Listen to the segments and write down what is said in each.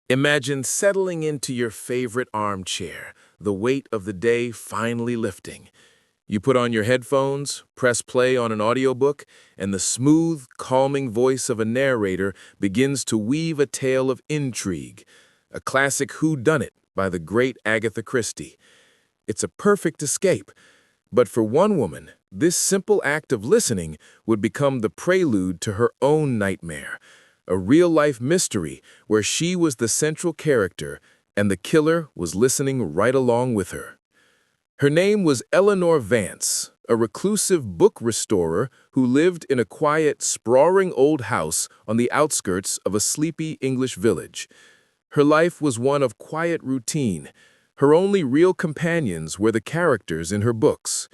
Imagine settling into your favorite armchair, the weight of the day finally lifting. You put on your headphones, press play on an audiobook, and the smooth, calming voice of a narrator begins to weave a tale of intrigue, a classic whodunit by the great Agatha Christie. It's a perfect escape, but for one woman, this simple act of listening would become the prelude to her own nightmare, a real-life mystery where she was the central character and the killer was listening right along with her. Her name was Eleanor Vance, a reclusive book restorer who lived in a quiet, sprawling old house on the outskirts of a sleepy English village. Her life was one of quiet routine. Her only real companions were the characters in her books.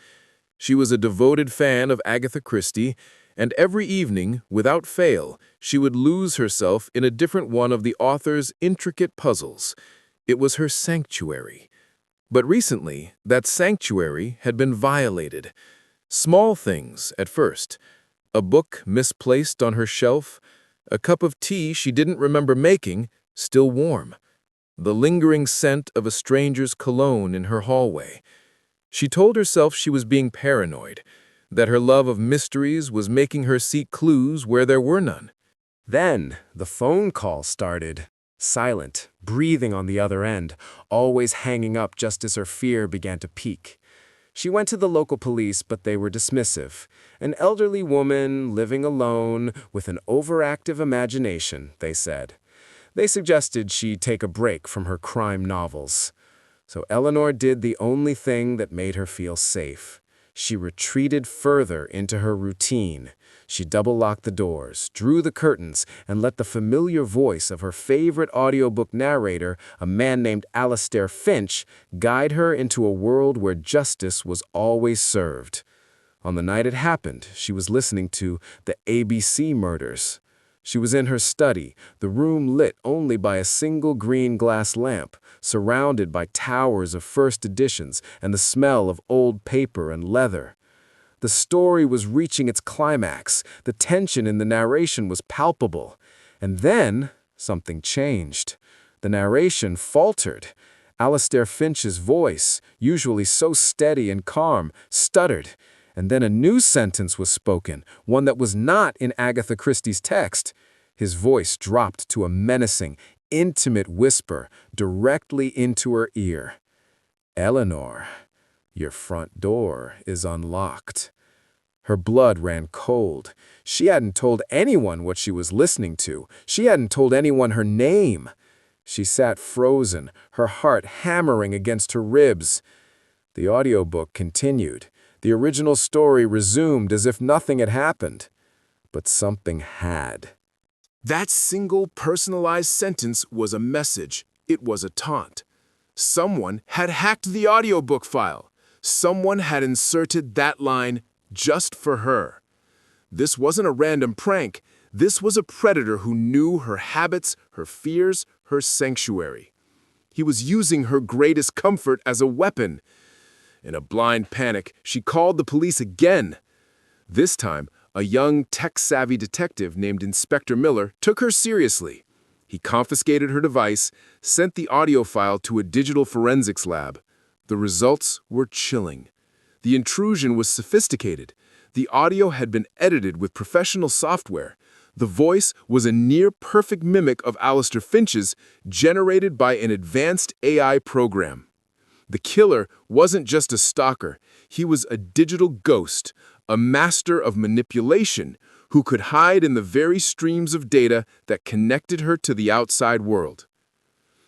She was a devoted fan of Agatha Christie, and every evening, without fail, she would lose herself in a different one of the author's intricate puzzles. It was her sanctuary. But recently, that sanctuary had been violated. Small things at first. A book misplaced on her shelf, a cup of tea she didn't remember making, still warm, the lingering scent of a stranger's cologne in her hallway. She told herself she was being paranoid, that her love of mysteries was making her seek clues where there were none. Then the phone call started. Silent, breathing on the other end, always hanging up just as her fear began to peak. She went to the local police, but they were dismissive. An elderly woman living alone with an overactive imagination, they said. They suggested she take a break from her crime novels. So Eleanor did the only thing that made her feel safe. She retreated further into her routine. She double-locked the doors, drew the curtains, and let the familiar voice of her favorite audiobook narrator, a man named Alastair Finch, guide her into a world where justice was always served. On the night it happened, she was listening to the ABC murders. She was in her study, the room lit only by a single green glass lamp, surrounded by towers of first editions and the smell of old paper and leather. The story was reaching its climax, the tension in the narration was palpable. And then, something changed. The narration faltered. Alastair Finch's voice, usually so steady and calm, stuttered. And then a new sentence was spoken, one that was not in Agatha Christie's text. His voice dropped to a menacing, intimate whisper directly into her ear. "Eleanor, your front door is unlocked." Her blood ran cold. She hadn't told anyone what she was listening to. She hadn't told anyone her name. She sat frozen, her heart hammering against her ribs. The audiobook continued. The original story resumed as if nothing had happened. But something had. That single personalized sentence was a message. It was a taunt. Someone had hacked the audiobook file. Someone had inserted that line just for her. This wasn't a random prank. This was a predator who knew her habits, her fears, her sanctuary. He was using her greatest comfort as a weapon. In a blind panic, she called the police again. This time, a young, tech-savvy detective named Inspector Miller took her seriously. He confiscated her device, sent the audio file to a digital forensics lab. The results were chilling. The intrusion was sophisticated. The audio had been edited with professional software. The voice was a near-perfect mimic of Alastair Finch's, generated by an advanced AI program. The killer wasn't just a stalker. He was a digital ghost, a master of manipulation who could hide in the very streams of data that connected her to the outside world.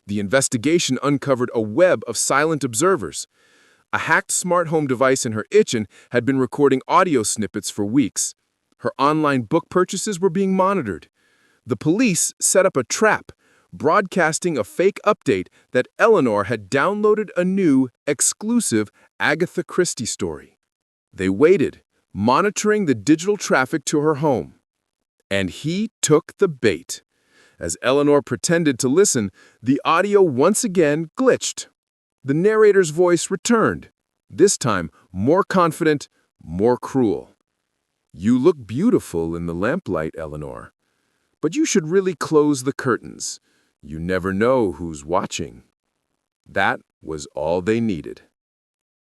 The investigation uncovered a web of silent observers. A hacked smart home device in her kitchen had been recording audio snippets for weeks. Her online book purchases were being monitored. The police set up a trap, broadcasting a fake update that Eleanor had downloaded a new, exclusive Agatha Christie story. They waited, monitoring the digital traffic to her home. And he took the bait. As Eleanor pretended to listen, the audio once again glitched. The narrator's voice returned, this time more confident, more cruel. "You look beautiful in the lamplight, Eleanor. But you should really close the curtains. You never know who's watching. That was all they needed.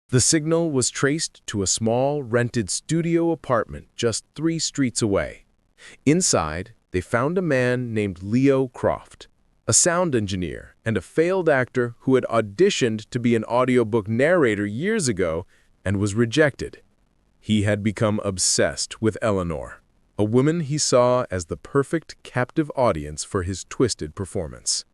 The signal was traced to a small, rented studio apartment just 3 streets away. Inside, they found a man named Leo Croft, a sound engineer and a failed actor who had auditioned to be an audiobook narrator years ago and was rejected. He had become obsessed with Eleanor, a woman he saw as the perfect captive audience for his twisted performance.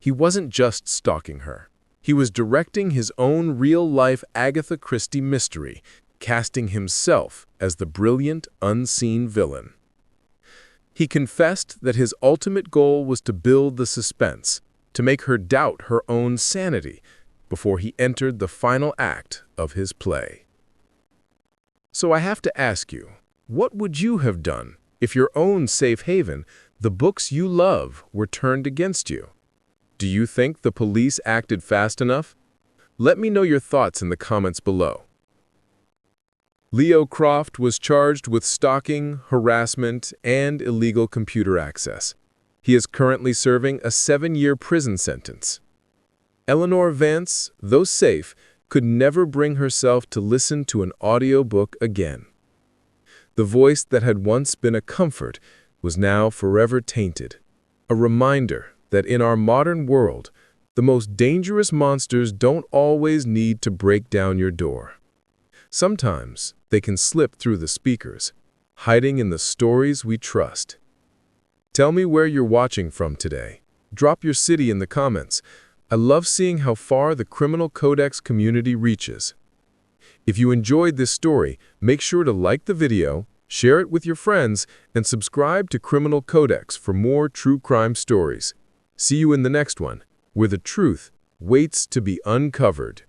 He wasn't just stalking her. He was directing his own real-life Agatha Christie mystery, casting himself as the brilliant, unseen villain. He confessed that his ultimate goal was to build the suspense, to make her doubt her own sanity, before he entered the final act of his play. So I have to ask you, what would you have done if your own safe haven, the books you love, were turned against you? Do you think the police acted fast enough? Let me know your thoughts in the comments below. Leo Croft was charged with stalking, harassment, and illegal computer access. He is currently serving a 7-year prison sentence. Eleanor Vance, though safe, could never bring herself to listen to an audiobook again. The voice that had once been a comfort was now forever tainted, a reminder that in our modern world, the most dangerous monsters don't always need to break down your door. Sometimes they can slip through the speakers, hiding in the stories we trust. Tell me where you're watching from today. Drop your city in the comments. I love seeing how far the Criminal Codex community reaches. If you enjoyed this story, make sure to like the video, share it with your friends, and subscribe to Criminal Codex for more true crime stories. See you in the next one, where the truth waits to be uncovered.